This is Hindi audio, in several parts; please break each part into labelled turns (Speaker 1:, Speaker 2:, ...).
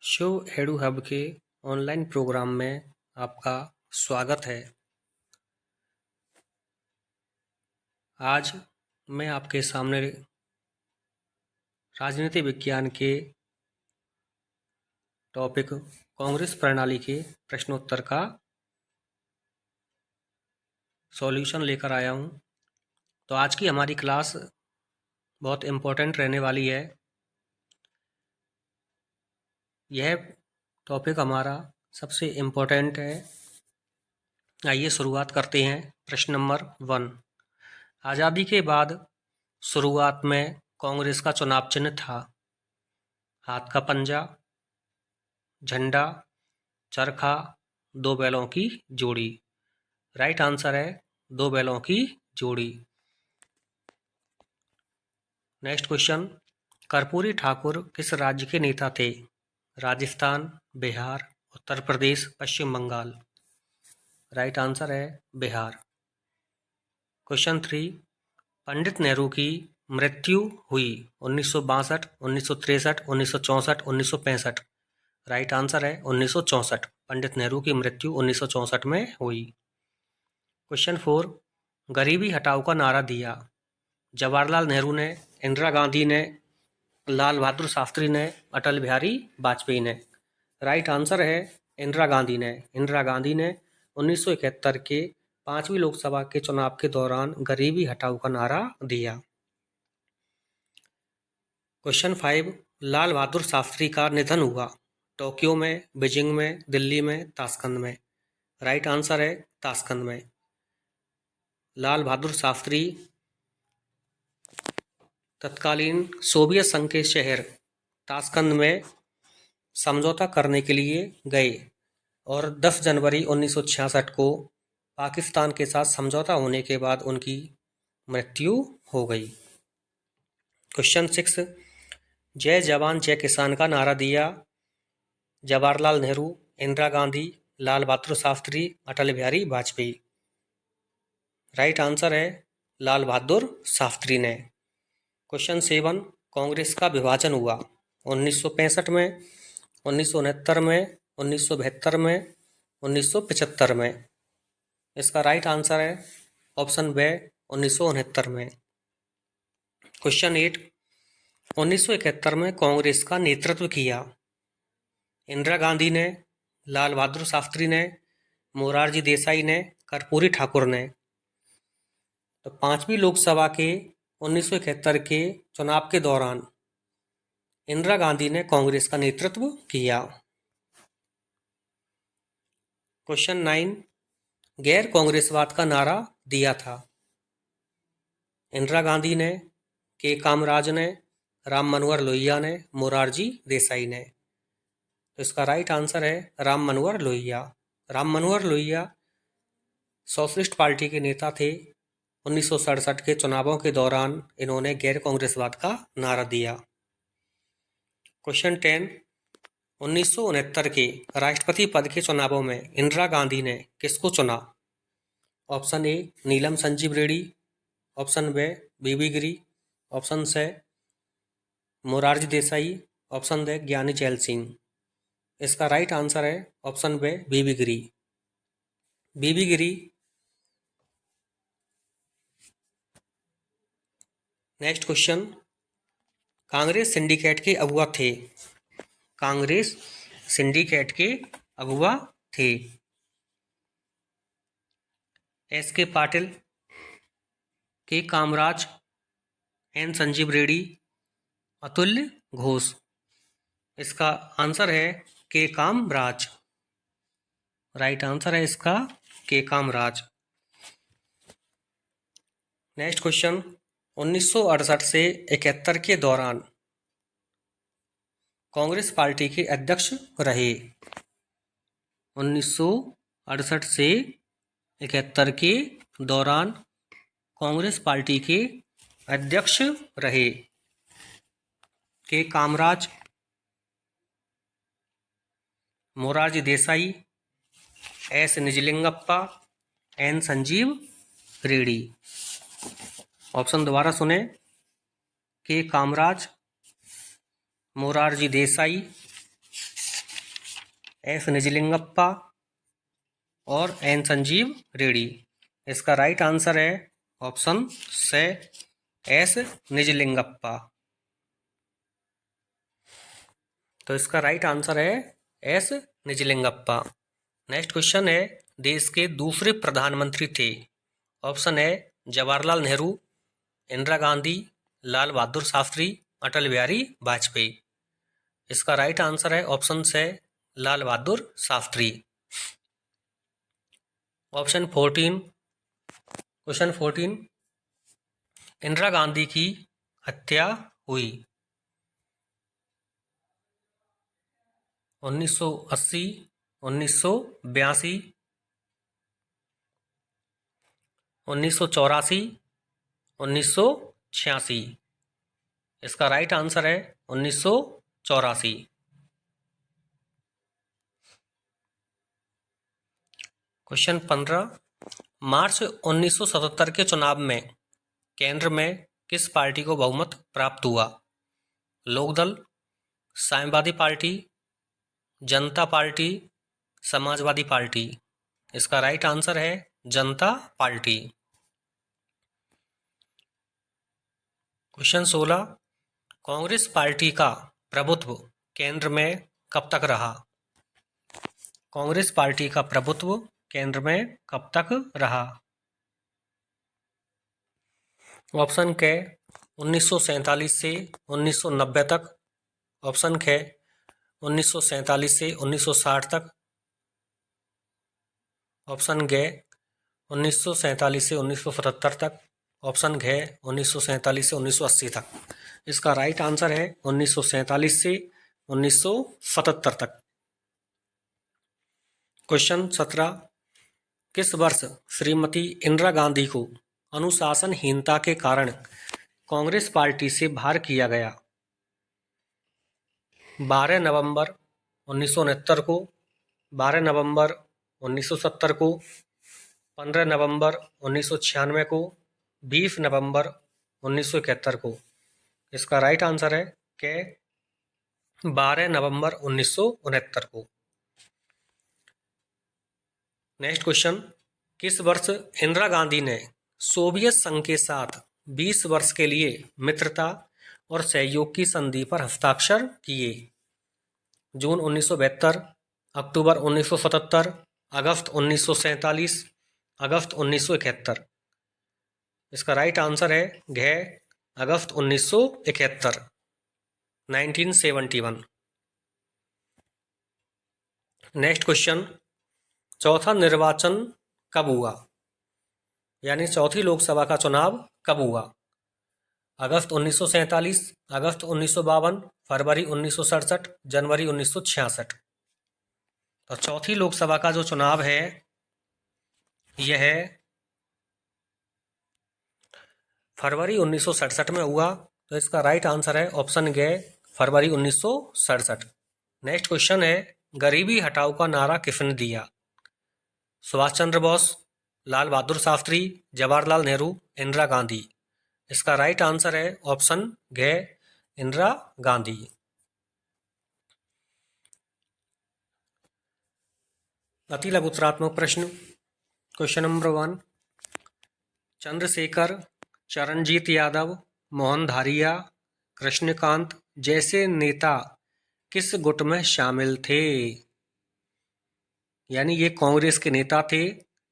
Speaker 1: शो एडू हब के ऑनलाइन प्रोग्राम में आपका स्वागत है। आज मैं आपके सामने राजनीति विज्ञान के टॉपिक कांग्रेस प्रणाली के प्रश्नोत्तर का सॉल्यूशन लेकर आया हूं। तो आज की हमारी क्लास बहुत इम्पोर्टेंट रहने वाली है। यह टॉपिक हमारा सबसे इम्पोर्टेंट है। आइए शुरुआत करते हैं। प्रश्न नंबर 1। आज़ादी के बाद शुरुआत में कांग्रेस का चुनाव चिन्ह था हाथ का पंजा, झंडा, चरखा, दो बैलों की जोड़ी। राइट आंसर है दो बैलों की जोड़ी। नेक्स्ट क्वेश्चन, कर्पूरी ठाकुर किस राज्य के नेता थे? राजस्थान, बिहार, उत्तर प्रदेश, पश्चिम बंगाल। राइट आंसर है बिहार। क्वेश्चन 3, पंडित नेहरू की मृत्यु हुई 1962, 1963, 1964, 1965। राइट आंसर है 1964। पंडित नेहरू की मृत्यु 1964 में हुई। क्वेश्चन 4, गरीबी हटाओ का नारा दिया जवाहरलाल नेहरू ने, इंदिरा गांधी ने, लाल बहादुर शास्त्री ने, अटल बिहारी वाजपेयी ने। राइट आंसर है इंदिरा गांधी ने। इंदिरा गांधी ने 1971 के 5वीं लोकसभा के चुनाव के दौरान गरीबी हटाओ का नारा दिया। क्वेश्चन 5, लाल बहादुर शास्त्री का निधन हुआ टोक्यो में, बीजिंग में, दिल्ली में, ताशकंद में। राइट आंसर है ताशकंद में। लाल बहादुर शास्त्री तत्कालीन सोवियत संघ के शहर ताशकंद में समझौता करने के लिए गए और 10 जनवरी 1966 को पाकिस्तान के साथ समझौता होने के बाद उनकी मृत्यु हो गई। क्वेश्चन 6, जय जवान जय किसान का नारा दिया जवाहरलाल नेहरू, इंदिरा गांधी, लाल बहादुर शास्त्री, अटल बिहारी वाजपेयी। राइट आंसर है लाल बहादुर शास्त्री ने। क्वेश्चन 7, कांग्रेस का विभाजन हुआ 1965 में, 1969 में, 1972 में, 1975 में। इसका राइट आंसर है ऑप्शन बी 1969 में। क्वेश्चन 8, 1971 में कांग्रेस का नेतृत्व किया इंदिरा गांधी ने, लाल बहादुर शास्त्री ने, मोरारजी देसाई ने, कर्पूरी ठाकुर ने। तो 5वीं लोकसभा के 1971 के चुनाव के दौरान इंदिरा गांधी ने कांग्रेस का नेतृत्व किया। क्वेश्चन 9, गैर कांग्रेसवाद का नारा दिया था इंदिरा गांधी ने, के कामराज ने, राम मनोहर लोहिया ने, मोरारजी देसाई ने। तो इसका राइट आंसर है राम मनोहर लोहिया। राम मनोहर लोहिया सोशलिस्ट पार्टी के नेता थे। 1967 के चुनावों के दौरान इन्होंने गैर कांग्रेसवाद का नारा दिया। क्वेश्चन 10, 1969 के राष्ट्रपति पद के चुनावों में इंदिरा गांधी ने किसको चुना? Option A Neelam Sanjiva Reddy, option B VV Giri, option C Morarji Desai, option D Giani Zail Singh. इसका राइट आंसर है option B VV Giri. VV Giri. Next question, Congress syndicate के अगुवा थे। कांग्रेस सिंडिकेट के अगुवा थे एस के पाटिल, के कामराज, एन संजीव रेड्डी, अतुल्य घोष। इसका आंसर है के कामराज। राइट आंसर है इसका के कामराज। नेक्स्ट क्वेश्चन, 1968 से 71 के दौरान कांग्रेस पार्टी के अध्यक्ष रहे। 1968 से 71 के दौरान कांग्रेस पार्टी के अध्यक्ष रहे K Kamaraj, Morarji Desai, S Nijalingappa, N Sanjiva Reddy. Option दोबारा सुने, के कामराज, मोरारजी देसाई, एस निजलिंगप्पा और एन संजीव रेड्डी। इसका राइट आंसर है ऑप्शन से एस निजलिंगप्पा। तो इसका राइट आंसर है एस निजलिंगप्पा। नेक्स्ट क्वेश्चन है, देश के दूसरे प्रधानमंत्री थे। ऑप्शन है जवाहरलाल नेहरू, इंदिरा गांधी, लाल बहादुर शास्त्री, अटल बिहारी वाजपेयी। इसका राइट आंसर है ऑप्शन से लाल बहादुर शास्त्री। ऑप्शन 14, क्वेश्चन 14, इंदिरा गांधी की हत्या हुई 1980, 1982, 1984, 1986। इसका राइट आंसर है 1984। क्वेश्चन 15, मार्च 1977 के चुनाव में केंद्र में किस पार्टी को बहुमत प्राप्त हुआ? लोकदल, साम्यवादी पार्टी, जनता पार्टी, समाजवादी पार्टी। इसका राइट आंसर है जनता पार्टी। क्वेश्चन 16, कांग्रेस पार्टी का प्रभुत्व केंद्र में कब तक रहा? कांग्रेस पार्टी का प्रभुत्व केंद्र में कब तक रहा? ऑप्शन के 1947 से 1990 तक, ऑप्शन के 1947 से 1960 तक, ऑप्शन गे 1947 से 1977 तक, ऑप्शन घे 1947 से 1980 तक। इसका राइट आंसर है 1947 से 1977 तक। क्वेश्चन 17, किस वर्ष श्रीमती इंदिरा गांधी को अनुशासनहीनता के कारण कांग्रेस पार्टी से बाहर किया गया? 12 नवंबर 1969 को, 12 नवंबर 1970 को, 15 नवंबर 1996 को, 20 नवंबर 1971 को। इसका राइट आंसर है के 12 नवंबर 1969 को। नेक्स्ट क्वेश्चन, किस वर्ष इंदिरा गांधी ने सोवियत संघ के साथ 20 वर्ष के लिए मित्रता और सहयोग की संधि पर हस्ताक्षर किए? जून 1972, अक्टूबर 1977, अगस्त 1947, अगस्त 1971। इसका राइट आंसर है घ अगस्त 1971, 1971। नेक्स्ट क्वेश्चन, चौथा निर्वाचन कब हुआ? यानी चौथी लोकसभा का चुनाव कब हुआ? अगस्त 1947, अगस्त 1952, फरवरी 1967, जनवरी 1966। तो चौथी लोकसभा का जो चुनाव है यह फरवरी 1967 में हुआ। तो इसका राइट आंसर है ऑप्शन गे फरवरी 1967। नेक्स्ट क्वेश्चन है, गरीबी हटाओ का नारा किसने दिया? सुभाष चंद्र बोस, लाल बहादुर शास्त्री, जवाहरलाल नेहरू, इंदिरा गांधी। इसका राइट आंसर है ऑप्शन घ इंदिरा गांधी। अति लघुतरात्मक प्रश्न। क्वेश्चन नंबर 1, चंद्रशेखर, चरणजीत यादव, मोहन धारिया, कृष्णकांत जैसे नेता किस गुट में शामिल थे? यानी ये कांग्रेस के नेता थे।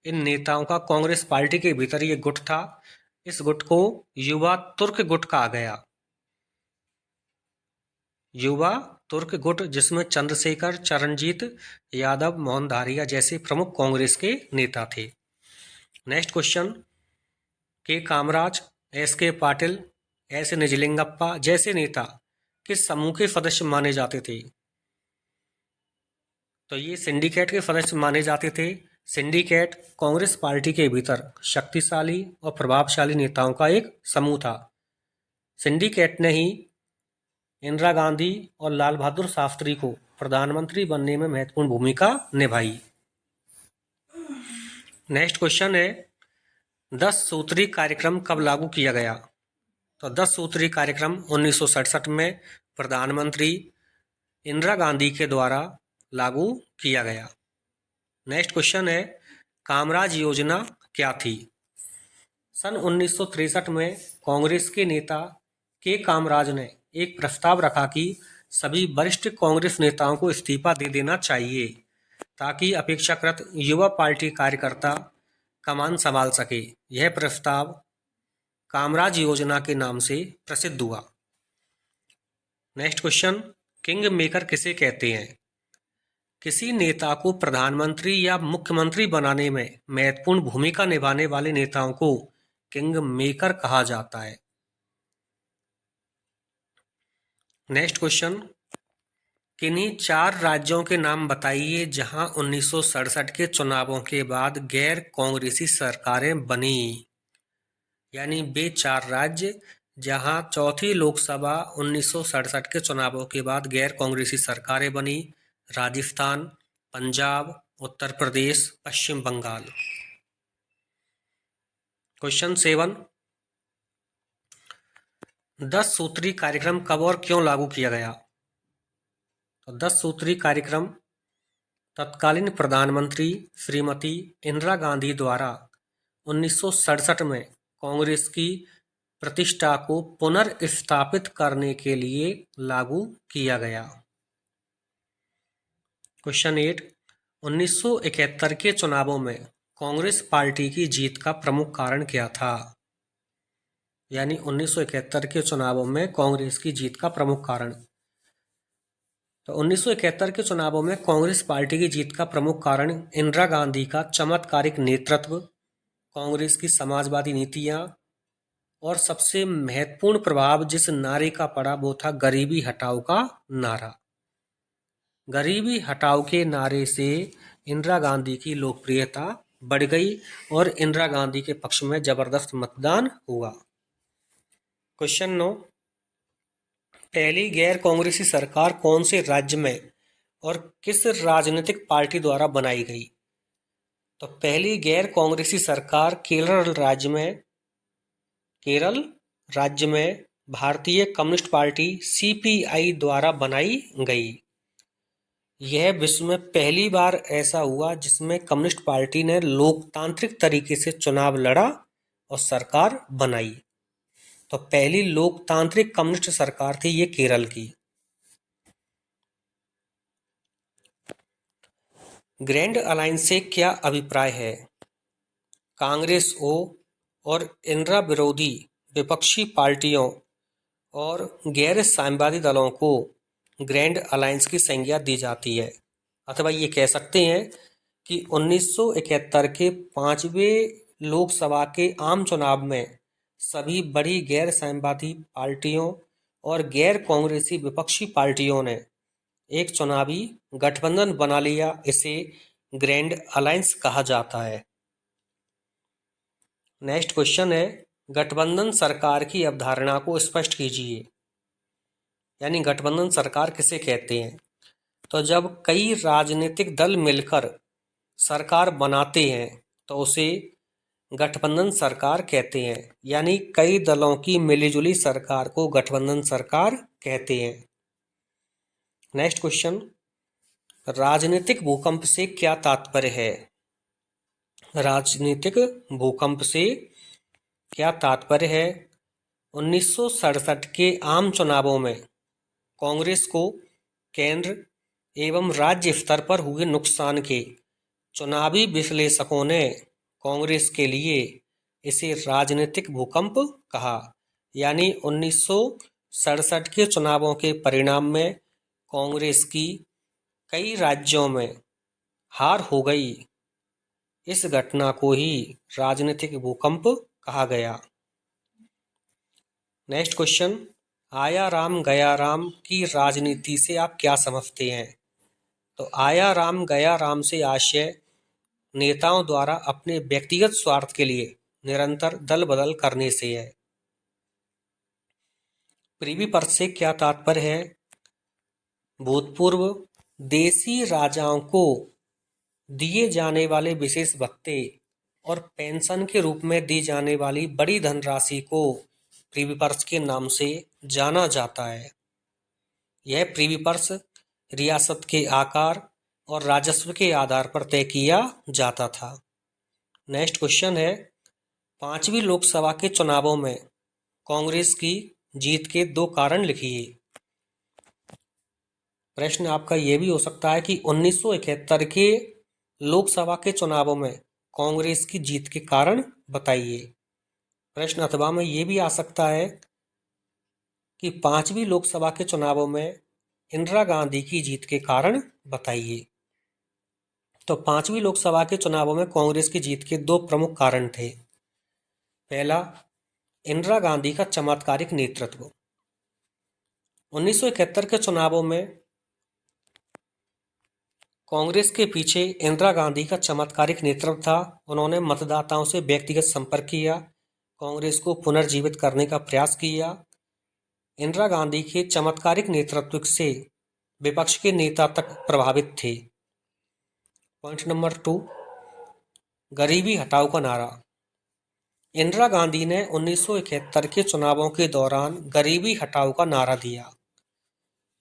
Speaker 1: इन नेताओं का कांग्रेस पार्टी के भीतर ये गुट था। इस गुट को युवा तुर्क गुट कहा गया। युवा तुर्क गुट, जिसमें चंद्रशेखर, चरणजीत यादव, मोहन धारिया जैसे प्रमुख कांग्रेस के नेता थे। नेक्स्ट क्वेश्चन, के कामराज, एस के पाटिल, एस निजलिंगप्पा जैसे नेता किस समूह के सदस्य माने जाते थे? तो ये सिंडिकेट के सदस्य माने जाते थे। सिंडिकेट कांग्रेस पार्टी के भीतर शक्तिशाली और प्रभावशाली नेताओं का एक समूह था। सिंडिकेट ने ही इंदिरा गांधी और लाल बहादुर शास्त्री को प्रधानमंत्री बनने में महत्वपूर्ण भूमिका निभाई। नेक्स्ट क्वेश्चन है, 10 सूत्री कार्यक्रम कब लागू किया गया? तो 10 सूत्री कार्यक्रम 1967 में प्रधानमंत्री इंदिरा गांधी के द्वारा लागू किया गया। नेक्स्ट क्वेश्चन है, कामराज योजना क्या थी? सन 1963 में कांग्रेस के नेता के कामराज ने एक प्रस्ताव रखा कि सभी वरिष्ठ कांग्रेस नेताओं को इस्तीफा दे देना चाहिए ताकि अपेक्षाकृत युवा पार्टी कार्यकर्ता कमान संभाल सके। यह प्रस्ताव कामराज योजना के नाम से प्रसिद्ध हुआ। नेक्स्ट क्वेश्चन, किंग मेकर किसे कहते हैं? किसी नेता को प्रधानमंत्री या मुख्यमंत्री बनाने में महत्वपूर्ण भूमिका निभाने वाले नेताओं को किंग मेकर कहा जाता है। नेक्स्ट क्वेश्चन, किन्हीं 4 राज्यों के नाम बताइए जहां 1967 के चुनावों के बाद गैर कांग्रेसी सरकारें बनी। यानी वे 4 राज्य जहां चौथी लोकसभा 1967 के चुनावों के बाद गैर कांग्रेसी सरकारें बनी: राजस्थान, पंजाब, उत्तर प्रदेश, पश्चिम बंगाल। क्वेश्चन 7, 10 सूत्री कार्यक्रम कब और क्यों लागू किया गया? तो 10 सूत्री कार्यक्रम तत्कालीन प्रधानमंत्री श्रीमती इंदिरा गांधी द्वारा 1967 में कांग्रेस की प्रतिष्ठा को पुनर्स्थापित करने के लिए लागू किया गया। क्वेश्चन 8, 1971 के चुनावों में कांग्रेस पार्टी की जीत का प्रमुख कारण क्या था? यानी 1971 के चुनावों में कांग्रेस की जीत का प्रमुख कारण। तो 1971 के चुनावों में कांग्रेस पार्टी की जीत का प्रमुख कारण इंदिरा गांधी का चमत्कारिक नेतृत्व, कांग्रेस की समाजवादी नीतियां और सबसे महत्वपूर्ण प्रभाव जिस नारे का पड़ा वो था गरीबी हटाओ का नारा। गरीबी हटाओ के नारे से इंदिरा गांधी की लोकप्रियता बढ़ गई और इंदिरा गांधी के पक्ष में जबरदस्त मतदान हुआ। क्वेश्चन 9, पहली गैर कांग्रेसी सरकार कौन से राज्य में और किस राजनीतिक पार्टी द्वारा बनाई गई? तो पहली गैर कांग्रेसी सरकार केरल राज्य में भारतीय कम्युनिस्ट पार्टी सीपीआई द्वारा बनाई गई। यह विश्व में पहली बार ऐसा हुआ जिसमें कम्युनिस्ट पार्टी ने लोकतांत्रिक तरीके से चुनाव लड़ा और सरकार बनाई। तो पहली लोकतांत्रिक कम्युनिस्ट सरकार थी ये केरल की। ग्रैंड अलायंस से क्या अभिप्राय है? कांग्रेस और इंदिरा विरोधी विपक्षी पार्टियों और गैर साम्यवादी दलों को ग्रैंड अलायंस की संज्ञा दी जाती है। अथवा ये कह सकते हैं कि 1971 के 5वें लोकसभा के आम चुनाव में सभी बड़ी गैर साम्यवादी पार्टियों और गैर कांग्रेसी विपक्षी पार्टियों ने एक चुनावी गठबंधन बना लिया। इसे ग्रैंड अलायंस कहा जाता है। नेक्स्ट क्वेश्चन है, गठबंधन सरकार की अवधारणा को स्पष्ट कीजिए। यानी गठबंधन सरकार किसे कहते हैं? तो जब कई राजनीतिक दल मिलकर सरकार बनाते हैं तो उसे गठबंधन सरकार कहते हैं। यानी कई दलों की मिलीजुली सरकार को गठबंधन सरकार कहते हैं। नेक्स्ट क्वेश्चन, राजनीतिक भूकंप से क्या तात्पर्य है? राजनीतिक भूकंप से क्या तात्पर्य है? 1967 के आम चुनावों में कांग्रेस को केंद्र एवं राज्य स्तर पर हुए नुकसान के चुनावी विश्लेषकों ने कांग्रेस के लिए इसे राजनीतिक भूकंप कहा। यानी 1967 के चुनावों के परिणाम में कांग्रेस की कई राज्यों में हार हो गई। इस घटना को ही राजनीतिक भूकंप कहा गया। नेक्स्ट क्वेश्चन, आया राम गया राम की राजनीति से आप क्या समझते हैं? तो आया राम गया राम से आशय नेताओं द्वारा अपने व्यक्तिगत स्वार्थ के लिए निरंतर दल बदल करने से है। प्रीवी पर्स से क्या तात्पर्य है? भूतपूर्व देसी राजाओं को दिए जाने वाले विशेष भत्ते और पेंशन के रूप में दी जाने वाली बड़ी धनराशि को प्रीवी पर्स के नाम से जाना जाता है। यह प्रीवी पर्स रियासत के आकार और राजस्व के आधार पर तय किया जाता था। नेक्स्ट क्वेश्चन है, 5वीं लोकसभा के चुनावों में कांग्रेस की जीत के 2 कारण लिखिए। प्रश्न आपका यह भी हो सकता है कि 1971 के लोकसभा के चुनावों में कांग्रेस की जीत के कारण बताइए। प्रश्न अथवा में यह भी आ सकता है कि 5वीं लोकसभा के चुनावों में इंदिरा गांधी की जीत के कारण बताइए। तो 5वीं लोकसभा के चुनावों में कांग्रेस की जीत के 2 प्रमुख कारण थे। पहला, इंदिरा गांधी का चमत्कारिक नेतृत्व। 1971 के चुनावों में कांग्रेस के पीछे इंदिरा गांधी का चमत्कारिक नेतृत्व था। उन्होंने मतदाताओं से व्यक्तिगत संपर्क किया, कांग्रेस को पुनर्जीवित करने का प्रयास किया। इंदिरा गांधी के चमत्कारिक नेतृत्व से विपक्ष के नेता तक प्रभावित थे। पॉइंट नंबर 2, गरीबी हटाओ का नारा। इंदिरा गांधी ने 1971 के चुनावों के दौरान गरीबी हटाओ का नारा दिया।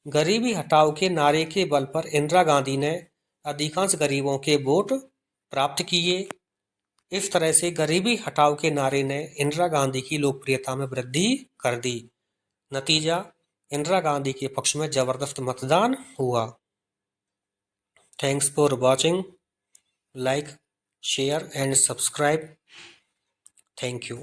Speaker 1: गरीबी हटाओ के नारे के बल पर इंदिरा गांधी ने अधिकांश गरीबों के वोट प्राप्त किए। इस तरह से गरीबी हटाओ के नारे ने इंदिरा गांधी की लोकप्रियता में वृद्धि कर दी। नतीजा, इंदिरा गांधी के पक्ष में जबरदस्त मतदान हुआ। Thanks for watching, like, share and subscribe. Thank you.